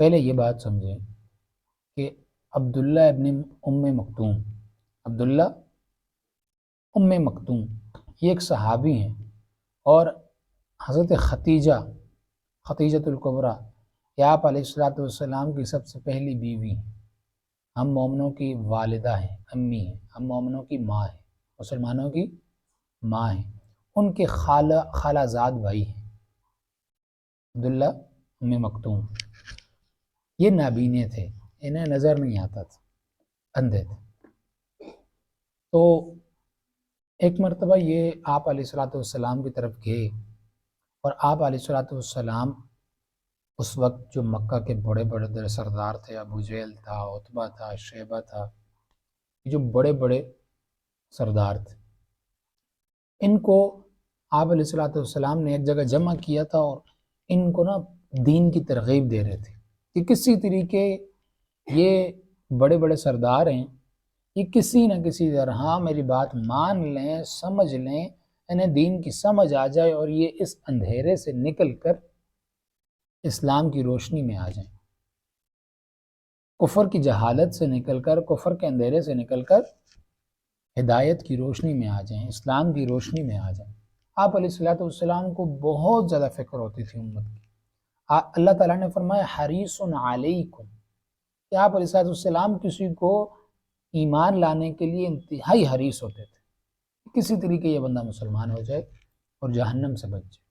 پہلے یہ بات سمجھیں کہ عبداللہ ابن مکتوم عبداللہ مکتوم یہ ایک صحابی ہیں، اور حضرت ختیجۃ الکبریٰ یہ آپ علیہ الصلوۃ والسلام کی سب سے پہلی بیوی ہیں، ہم مومنوں کی والدہ ہیں، امی ہیں، ہم مومنوں کی ماں ہیں، مسلمانوں کی ماں ہیں، ان کے خالہ زاد بھائی ہیں عبداللہ مکتوم۔ یہ نابینے تھے، انہیں نظر نہیں آتا تھا، اندھے تھے۔ تو ایک مرتبہ یہ آپ علیہ الصلوۃ والسلام کی طرف گئے، اور آپ علیہ الصلوۃ والسلام اس وقت جو مکہ کے بڑے بڑے سردار تھے، ابو جہل تھا، عتبہ تھا، شیبہ تھا، جو بڑے بڑے سردار تھے، ان کو آپ علیہ الصلوۃ والسلام نے ایک جگہ جمع کیا تھا، اور ان کو نا دین کی ترغیب دے رہے تھے کہ کسی طریقے یہ بڑے بڑے سردار ہیں، یہ کسی نہ کسی طرح میری بات مان لیں، سمجھ لیں، انہیں دین کی سمجھ آ جائے، اور یہ اس اندھیرے سے نکل کر اسلام کی روشنی میں آ جائیں، کفر کی جہالت سے نکل کر، کفر کے اندھیرے سے نکل کر ہدایت کی روشنی میں آ جائیں، اسلام کی روشنی میں آ جائیں۔ آپ علیہ الصلوۃ والسلام کو بہت زیادہ فکر ہوتی تھی امت کی۔ اللہ تعالیٰ نے فرمایا حریص علیکم، کہ آپ علیہ الصلوۃ والسلام کسی کو ایمان لانے کے لیے انتہائی حریص ہوتے تھے، کسی طریقے یہ بندہ مسلمان ہو جائے اور جہنم سے بچ جائے،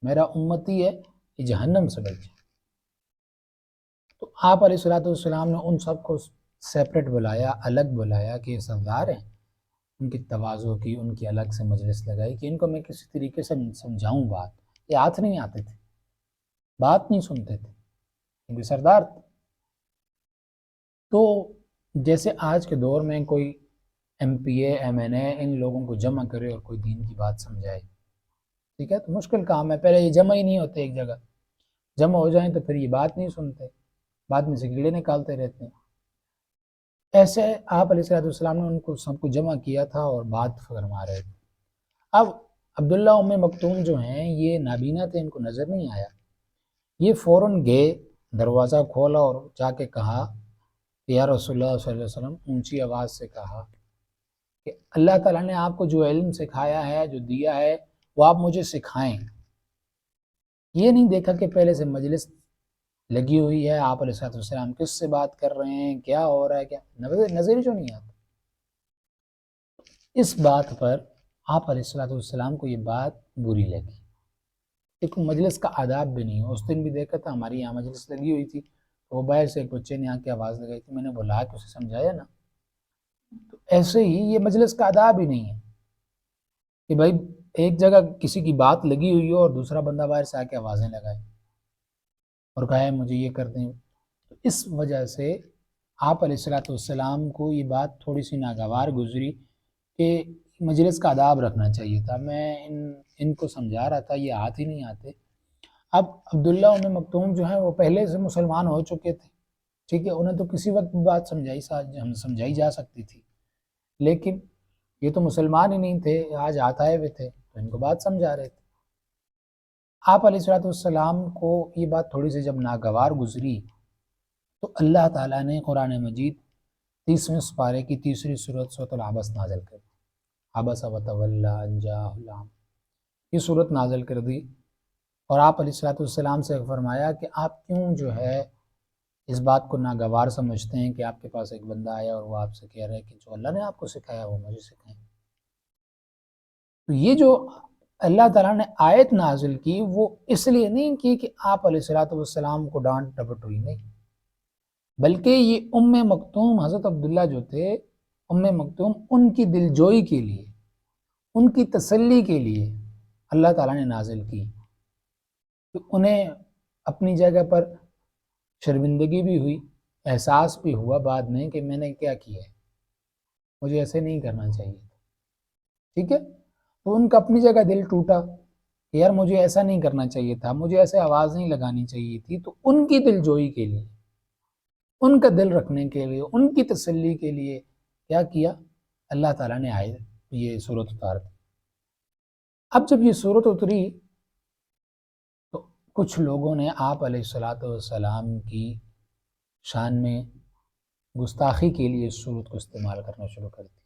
میرا امتی ہے یہ جہنم سے بچ جائے۔ تو آپ علیہ الصلوۃ والسلام نے ان سب کو سیپریٹ بلایا، الگ بلایا کہ یہ سردار ہیں، ان کی تواضع کی، ان کی الگ سے مجلس لگائی کہ ان کو میں کسی طریقے سے سمجھاؤں بات۔ یہ ہاتھ نہیں آتے تھے، بات نہیں سنتے تھے، کیونکہ سردار تھے۔ تو جیسے آج کے دور میں کوئی ایم پی اے، ایم این اے ان لوگوں کو جمع کرے اور کوئی دین کی بات سمجھائے، ٹھیک ہے، تو مشکل کام ہے، پہلے یہ جمع ہی نہیں ہوتے ایک جگہ، جمع ہو جائیں تو پھر یہ بات نہیں سنتے، بعد میں سے کیڑے نکالتے رہتے ہیں۔ ایسے آپ علیہ الصلوۃ والسلام نے ان کو سب کو جمع کیا تھا اور بات فرما رہے تھے۔ اب عبداللہ مکتوم جو ہیں یہ نابینا تھے، ان کو نظر نہیں آیا، یہ فوراً گئے، دروازہ کھولا اور جا کے کہا کہ یا رسول اللہ صلی اللہ علیہ وسلم، اونچی آواز سے کہا کہ اللہ تعالیٰ نے آپ کو جو علم سکھایا ہے، جو دیا ہے، وہ آپ مجھے سکھائیں۔ یہ نہیں دیکھا کہ پہلے سے مجلس لگی ہوئی ہے، آپ علیہ الصلوۃ والسلام کس سے بات کر رہے ہیں، کیا ہو رہا ہے، کیا نظر جو نہیں آتا۔ اس بات پر آپ علیہ الصلوۃ والسلام کو یہ بات بری لگی، ایک مجلس کا آداب بھی نہیں ہے۔ اس دن بھی دیکھا تھا ہماری یہاں مجلس لگی ہوئی تھی، وہ باہر سے ایک بچے نے آ کے آواز لگائی تھی، میں نے بولا کہ اسے سمجھایا نا۔ تو ایسے ہی یہ مجلس کا آداب ہی نہیں ہے کہ بھائی ایک جگہ کسی کی بات لگی ہوئی ہو اور دوسرا بندہ باہر سے آ کے آوازیں لگائے اور کہے مجھے یہ کر دیں۔ تو اس وجہ سے آپ علیہ الصلوۃ والسلام کو یہ بات تھوڑی سی ناگوار گزری کہ مجلس کا آداب رکھنا چاہیے تھا۔ میں ان کو سمجھا رہا تھا، یہ ہاتھ ہی نہیں آتے۔ اب عبداللہ مکتوم جو ہیں وہ پہلے سے مسلمان ہو چکے تھے، ٹھیک ہے، انہیں تو کسی وقت بات سمجھائی جا سکتی تھی، لیکن یہ تو مسلمان ہی نہیں تھے، آج ہاتھ آئے ہوئے تھے تو ان کو بات سمجھا رہے تھے۔ آپ علیہ الصلوۃ والسلام کو یہ بات تھوڑی سی جب ناگوار گزری تو اللہ تعالیٰ نے قرآن مجید 30ویں سپارے کی تیسری سورت العبس نازل کر دی، عبس وتولی ان جاءہ الاعمی، یہ سورت نازل کر دی، اور آپ علیہ الصلوۃ والسلام سے فرمایا کہ آپ کیوں جو ہے اس بات کو ناگوار سمجھتے ہیں کہ آپ کے پاس ایک بندہ آیا اور وہ آپ سے کہہ رہا ہے کہ جو اللہ نے آپ کو سکھایا وہ مجھے سکھائیں۔ تو یہ جو اللہ تعالیٰ نے آیت نازل کی وہ اس لیے نہیں کی کہ آپ علیہ الصلوۃ والسلام کو ڈانٹ ڈپٹ ہوئی، نہیں، بلکہ یہ مکتوم حضرت عبداللہ جو تھے، مکتوم ان کی دلجوئی کے لیے، ان کی تسلی کے لیے اللہ تعالیٰ نے نازل کی، کہ انہیں اپنی جگہ پر شرمندگی بھی ہوئی، احساس بھی ہوا بعد میں کہ میں نے کیا کیا ہے، مجھے ایسے نہیں کرنا چاہیے، ٹھیک ہے، تو ان کا اپنی جگہ دل ٹوٹا کہ یار مجھے ایسا نہیں کرنا چاہیے تھا، مجھے ایسے آواز نہیں لگانی چاہیے تھی۔ تو ان کی دلجوئی کے لیے، ان کا دل رکھنے کے لیے، ان کی تسلی کے لیے کیا کیا، اللہ تعالیٰ نے یہ سورت اتار دی۔ اب جب یہ سورت اتری تو کچھ لوگوں نے آپ علیہ الصلوۃ والسلام کی شان میں گستاخی کے لیے اس صورت کو استعمال کرنا شروع کر دی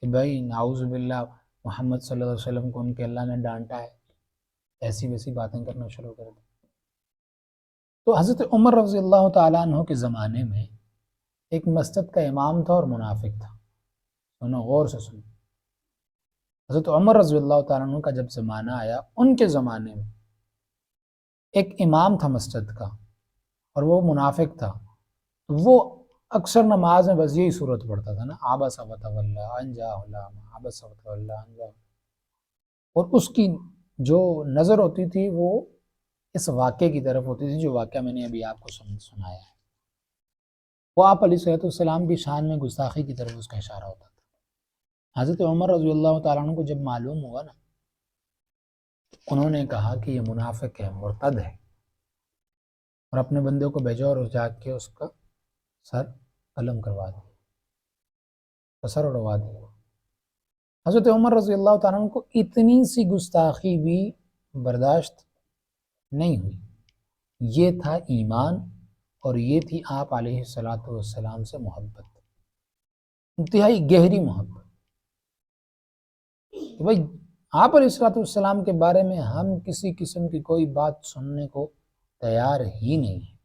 کہ بھائی نعوذ باللہ محمد صلی اللہ علیہ وسلم کو ان کے اللہ نے ڈانٹا ہے، ایسی ویسی باتیں کرنا شروع کر دی۔ تو حضرت عمر رضی اللہ تعالیٰ عنہ کے زمانے میں ایک مسجد کا امام تھا اور منافق تھا۔ سنو غور سے سنو، حضرت عمر رضی اللہ تعالیٰ عنہ کا جب زمانہ آیا، ان کے زمانے میں ایک امام تھا مسجد کا اور وہ منافق تھا۔ وہ اکثر نماز میں بس یہی صورت پڑھتا تھا نا، عبس وتولی ان جاءہ الاعمی، عبس وتولی ان جاءہ، اور اس کی جو نظر ہوتی تھی وہ اس واقعے کی طرف ہوتی تھی جو واقعہ میں نے ابھی آپ کو سنایا ہے۔ وہ آپ علیہ الصلوۃ والسلام کی شان میں گستاخی کی طرف اس کا اشارہ ہوتا تھا۔ حضرت عمر رضی اللہ تعالیٰ عنہ کو جب معلوم ہوا نا، انہوں نے کہا کہ یہ منافق ہے، مرتد ہے، اور اپنے بندے کو بھیجا اور جا کے اس کا سر قلم کروا دیا، سر اڑوا دیا۔ حضرت عمر رضی اللہ تعالیٰ عنہ کو اتنی سی گستاخی بھی برداشت نہیں ہوئی۔ یہ تھا ایمان، اور یہ تھی آپ علیہ الصلوۃ والسلام سے محبت، انتہائی گہری محبت کہ بھائی آپ علیہ الصلوۃ والسلام کے بارے میں ہم کسی قسم کی کوئی بات سننے کو تیار ہی نہیں ہے۔